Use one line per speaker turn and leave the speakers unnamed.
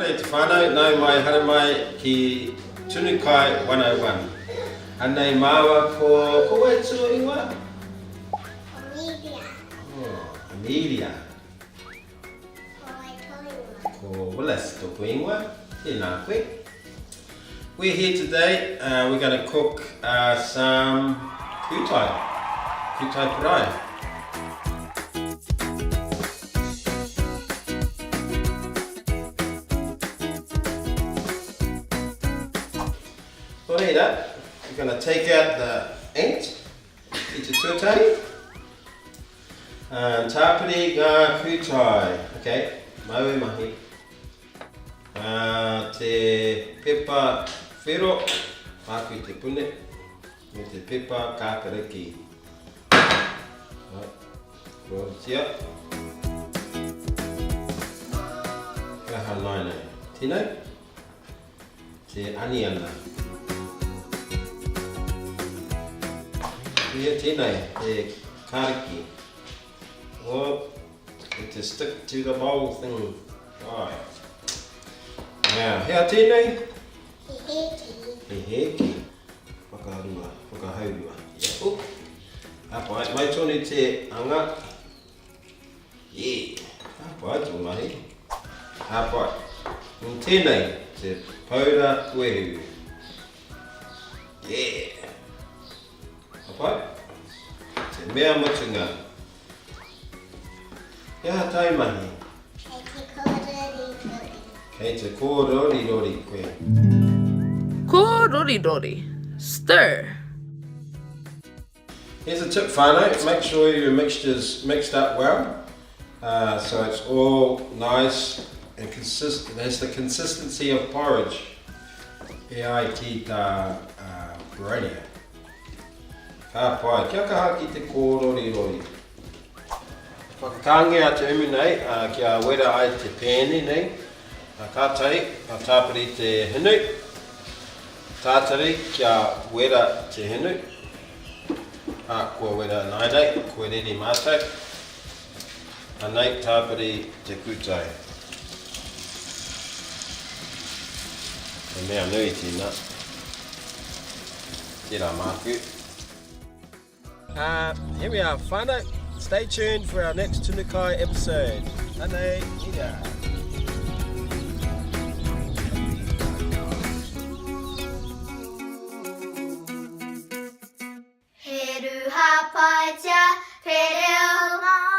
Tēnei te whānau, nau mai hara mai ki Tunukai101. Anei māua ko e tua ingoa?
Amelia.
Oh, Amelia. Ko Willis tōku ingoa. Tēnā koe. We're here today, we're going to cook some Kūtai Parai. For that, we're going to take out the ant, i te tuatai, and tāpiri ngā Kūtai, okay, maue mahi. Te pepa whero, māku i te pune, me te pepa kākariki. Rotia. Kaha naina. Tēnei, te aniana. Here tēnei, te kariki. Oh, to stick to the bowl thing. Right. Now, hea tēnei? He heki. Whakarua, whakahaurua. Ia. Hapai, mai tōni te anga. Yeah. Hapai, tō mahi. Hapai. Un tēnei, te paura uehu. Yeah. Hapai. Te mea mutunga. Ia tai mahi. Kei te kōrori koe.
Kōrori. Stir.
Here's a tip, whānau. Make sure your mixture's mixed up well. So it's all nice and consistent. It has the consistency of porridge. E ai ki tā Parai. Ka pai, kia kaha ki te kōrori. Whakakange a te umu nei, kia wera ai te pēni nei. Ka tai, ka tāpiri te hinu. Tātari kia wera te hinu. Kua wera nai nei, koe riri mātou. Anei tāpiri te kūtai. E mea nui tīna. Tērā māku. Here we are, whānau. Stay tuned for our next Tunukai episode. Anei, ia.
Heru hāpaitia, Heru Māori.